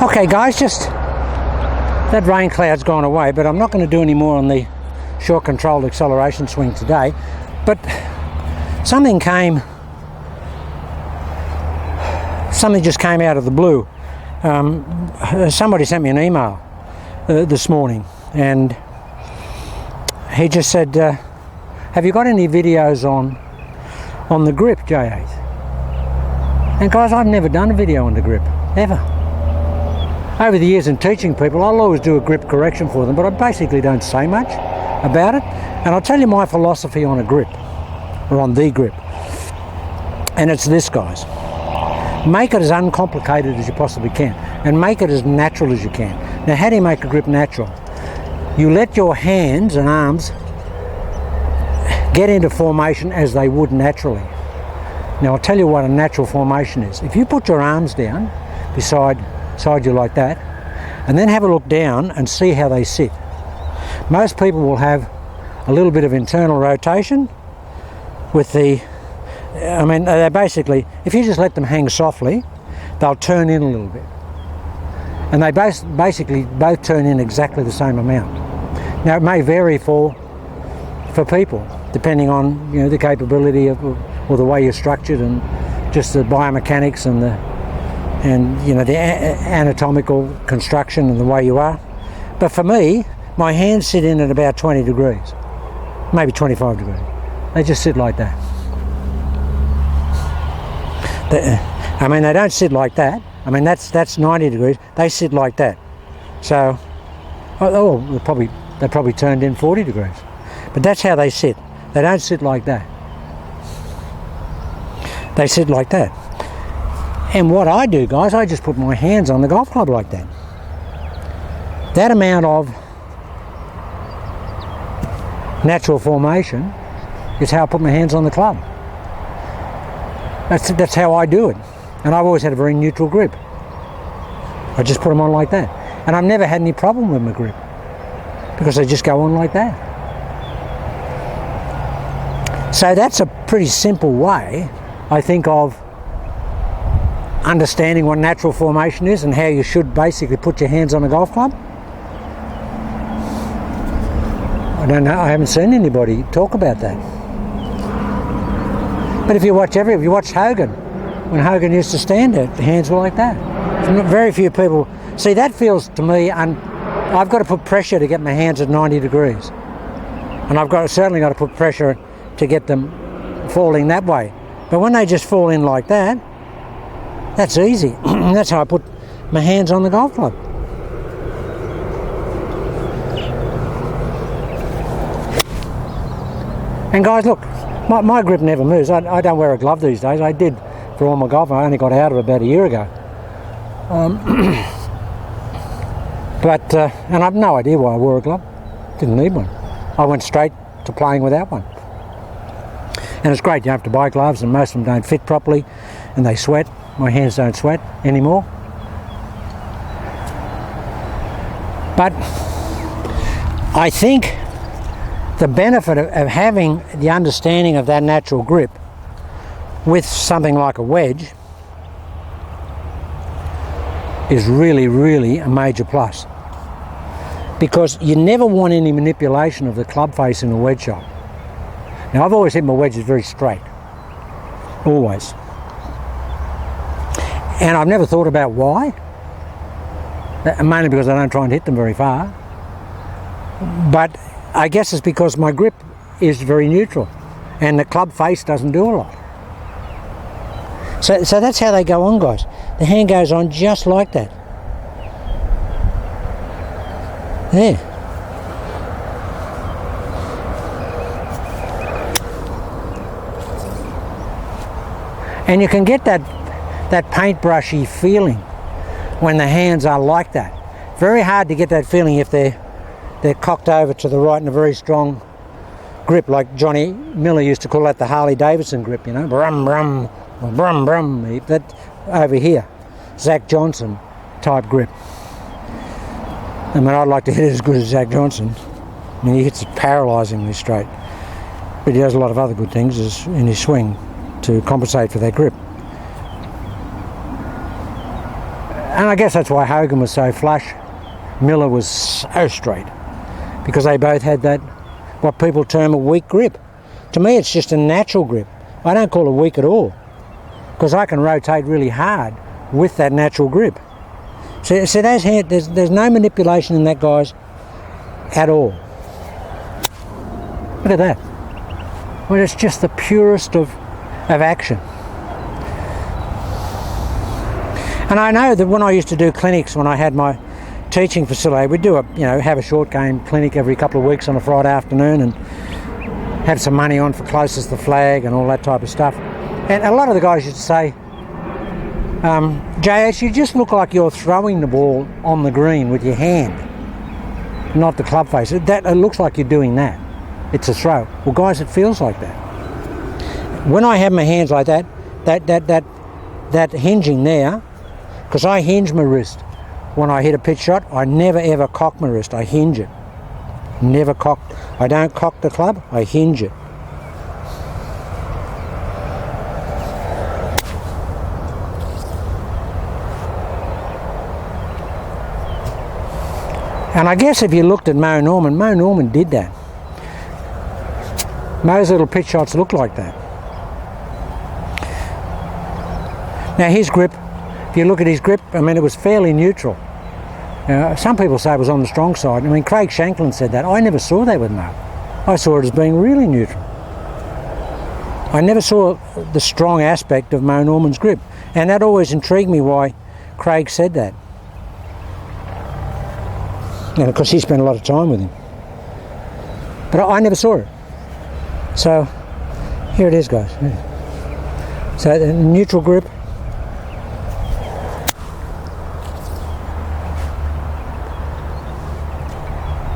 Okay guys, just that rain cloud's gone away, but I'm not going to do any more on the short controlled acceleration swing today. But something just came out of the blue. Somebody sent me an email this morning, and he just said, have you got any videos on the grip, J8? And guys, I've never done a video on the grip, ever. Over the years in teaching people, I'll always do a grip correction for them, but I basically don't say much about it. And I'll tell you my philosophy on a grip, or on the grip. And it's this, guys. Make it as uncomplicated as you possibly can, and make it as natural as you can. Now, how do you make a grip natural? You let your hands and arms get into formation as they would naturally. Now, I'll tell you what a natural formation is. If you put your arms down beside you like that, and then have a look down and see how they sit. Most people will have a little bit of internal rotation with they basically, if you just let them hang softly, they'll turn in a little bit. And they basically both turn in exactly the same amount. Now, it may vary for people, depending on the capability of, or the way you're structured, and just the biomechanics and the anatomical construction and the way you are. But for me, my hands sit in at about 20 degrees, maybe 25 degrees. They just sit like that. They don't sit like that. That's 90 degrees. They sit like that. So, they probably turned in 40 degrees. But that's how they sit. They don't sit like that. They sit like that. And what I do, guys, I just put my hands on the golf club like that. That amount of natural formation is how I put my hands on the club. That's how I do it. And I've always had a very neutral grip. I just put them on like that. And I've never had any problem with my grip, because they just go on like that. So that's a pretty simple way, I think, of understanding what natural formation is and how you should basically put your hands on a golf club. I don't know, I haven't seen anybody talk about that. But if you watch Hogan, when Hogan used to stand it, the hands were like that. So very few people see that. Feels to me, I've got to put pressure to get my hands at 90 degrees, and I've certainly got to put pressure to get them falling that way. But when they just fall in like that, that's easy. That's how I put my hands on the golf club. And guys, look, my grip never moves. I don't wear a glove these days. I did for all my golf. I only got out of it about a year ago. And I've no idea why I wore a glove. Didn't need one. I went straight to playing without one. And it's great, you don't have to buy gloves, and most of them don't fit properly, and they sweat. My hands don't sweat anymore. But I think the benefit of having the understanding of that natural grip with something like a wedge is really, really a major plus. Because you never want any manipulation of the club face in a wedge shot. Now, I've always hit my wedges very straight. Always. And I've never thought about why. Mainly because I don't try and hit them very far. But I guess it's because my grip is very neutral and the club face doesn't do a lot. So that's how they go on, guys. The hand goes on just like that. There. And you can get that paintbrushy feeling when the hands are like that. Very hard to get that feeling if they're cocked over to the right in a very strong grip, like Johnny Miller used to call that the Harley Davidson grip, brum brum, or brum brum. That over here, Zach Johnson type grip. I'd like to hit it as good as Zach Johnson. He hits it paralysingly straight, but he does a lot of other good things in his swing to compensate for that grip. And I guess that's why Hogan was so flush. Miller was so straight, because they both had that, what people term a weak grip. To me, it's just a natural grip. I don't call it weak at all, because I can rotate really hard with that natural grip. So those hands, there's no manipulation in that, guys, at all. Look at that. Well, it's just the purest of action. And I know that when I used to do clinics, when I had my teaching facility, we'd do have a short game clinic every couple of weeks on a Friday afternoon and have some money on for closest the flag and all that type of stuff. And a lot of the guys used to say, JS, you just look like you're throwing the ball on the green with your hand, not the club face. It looks like you're doing that. It's a throw. Well, guys, it feels like that. When I have my hands like that hinging there, because I hinge my wrist. When I hit a pitch shot, I never ever cock my wrist. I hinge it. Never cock. I don't cock the club. I hinge it. And I guess if you looked at Mo Norman did that. Mo's little pitch shots look like that. Now his grip, if you look at his grip, I mean, it was fairly neutral. Some people say it was on the strong side. I mean, Craig Shanklin said that. I never saw that with Mo. I saw it as being really neutral. I never saw the strong aspect of Mo Norman's grip. And that always intrigued me why Craig said that. And of course, he spent a lot of time with him. But I never saw it. So, here it is, guys. So, the neutral grip.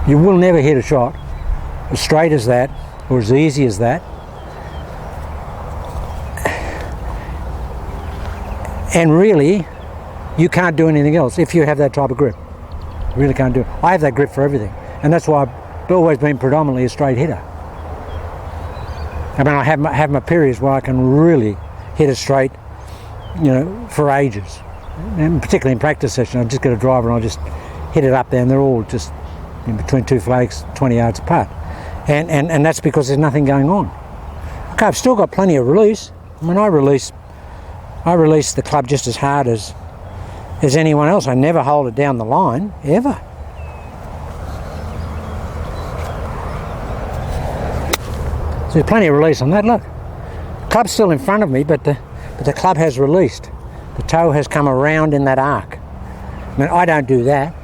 You will never hit a shot as straight as that or as easy as that. And really, you can't do anything else if you have that type of grip. You really can't do it. I have that grip for everything. And that's why I've always been predominantly a straight hitter. I mean, I have my periods where I can really hit it straight, for ages. And particularly in practice session, I just get a driver and I just hit it up there and they're all just in between two flags, 20 yards apart. And that's because there's nothing going on. Okay, I've still got plenty of release. I mean, I release the club just as hard as anyone else. I never hold it down the line, ever. So there's plenty of release on that, look. The club's still in front of me, but the club has released. The toe has come around in that arc. I mean, I don't do that.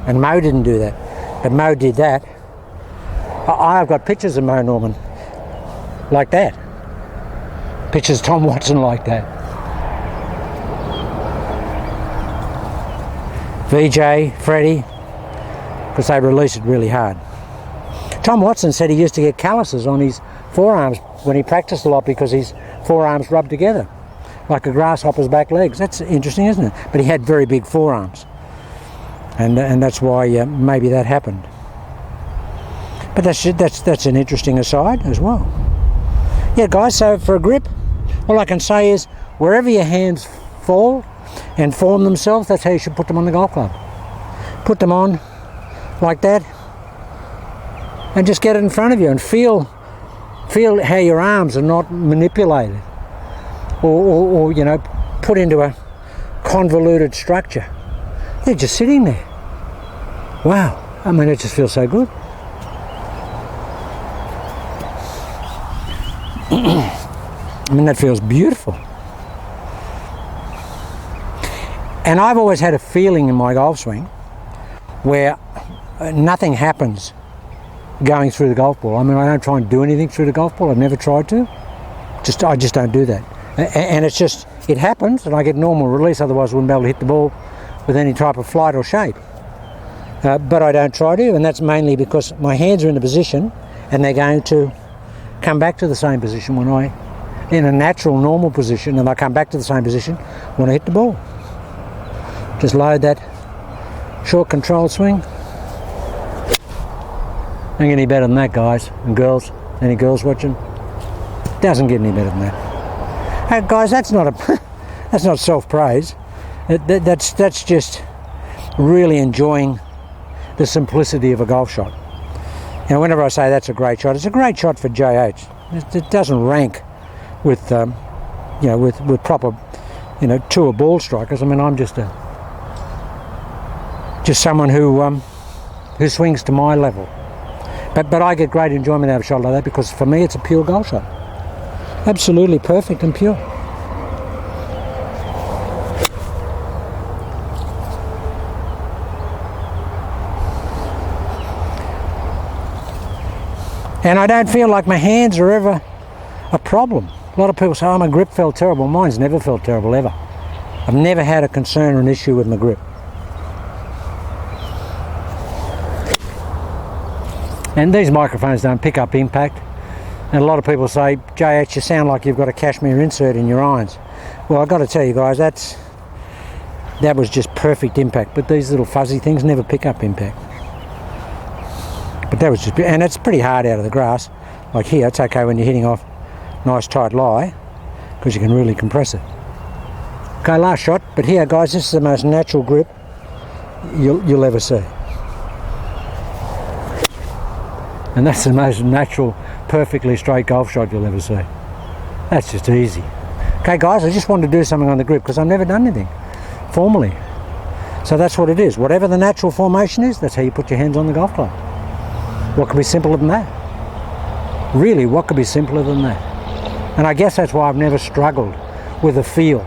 And Mo didn't do that. But Mo did that. I've got pictures of Mo Norman like that. Pictures of Tom Watson like that. VJ, Freddie, because they release it really hard. Tom Watson said he used to get calluses on his forearms when he practiced a lot because his forearms rubbed together like a grasshopper's back legs. That's interesting, isn't it? But he had very big forearms. And that's why maybe that happened. But that's an interesting aside as well. Yeah, guys, so for a grip, all I can say is wherever your hands fall and form themselves, that's how you should put them on the golf club. Put them on like that and just get it in front of you and feel how your arms are not manipulated or put into a convoluted structure. They're just sitting there. Wow, I mean, it just feels so good. I mean, that feels beautiful. And I've always had a feeling in my golf swing where nothing happens going through the golf ball. I mean, I don't try and do anything through the golf ball. I've never tried to. I just don't do that. And it's just, it happens and I get normal release, otherwise I wouldn't be able to hit the ball with any type of flight or shape. But I don't try to, and that's mainly because my hands are in a position and they're going to come back to the same position in a natural, normal position, and I come back to the same position when I hit the ball. Just load that short control swing. Don't get any better than that, guys and girls. Any girls watching? Doesn't get any better than that. Hey, guys, that's not self-praise. That's just really enjoying the simplicity of a golf shot. And whenever I say that's a great shot, it's a great shot for JH. It doesn't rank with with proper tour ball strikers. I mean, I'm just someone who swings to my level. But I get great enjoyment out of a shot like that because for me it's a pure golf shot. Absolutely perfect and pure. And I don't feel like my hands are ever a problem. A lot of people say, oh, my grip felt terrible. Mine's never felt terrible, ever. I've never had a concern or an issue with my grip. And these microphones don't pick up impact. And a lot of people say, JH, you sound like you've got a cashmere insert in your irons. Well, I've got to tell you guys, that was just perfect impact. But these little fuzzy things never pick up impact. But that was just, and it's pretty hard out of the grass. Like here, it's okay when you're hitting off nice tight lie, because you can really compress it. Okay, last shot. But here, guys, this is the most natural grip you'll ever see. And that's the most natural, perfectly straight golf shot you'll ever see. That's just easy. Okay, guys, I just wanted to do something on the grip because I've never done anything formally. So that's what it is. Whatever the natural formation is, that's how you put your hands on the golf club. What could be simpler than that? Really, what could be simpler than that? And I guess that's why I've never struggled with a feel.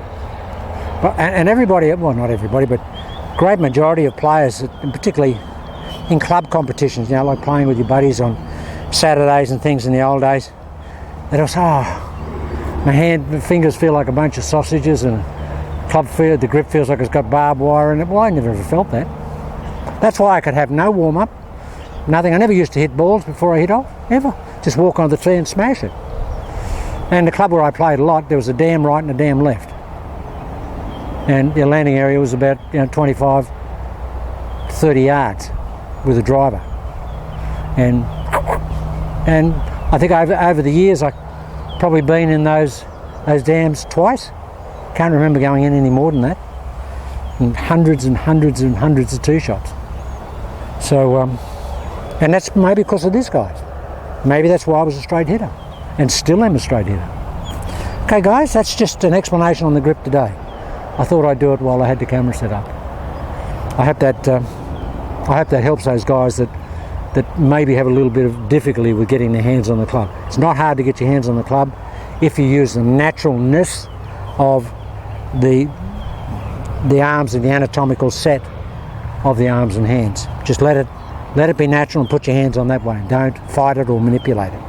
But, and everybody, well, not everybody, but great majority of players, and particularly in club competitions, like playing with your buddies on Saturdays and things in the old days, they'll say, oh, my fingers feel like a bunch of sausages and the grip feels like it's got barbed wire in it. Well, I never ever felt that. That's why I could have no warm-up, nothing. I never used to hit balls before I hit off, ever. Just walk on the tee and smash it. And the club where I played a lot, there was a dam right and a dam left. And the landing area was about 25, 30 yards with a driver. And I think over the years I've probably been in those dams twice. Can't remember going in any more than that. And hundreds and hundreds and hundreds of tee shots. So, and that's maybe because of this, guys. Maybe that's why I was a straight hitter and still am a straight hitter. Okay, guys, that's just an explanation on the grip today. I thought I'd do it while I had the camera set up. I hope that helps those guys that maybe have a little bit of difficulty with getting their hands on the club. It's not hard to get your hands on the club if you use the naturalness of the arms and the anatomical set of the arms and hands. Just let it be natural and put your hands on that way. Don't fight it or manipulate it.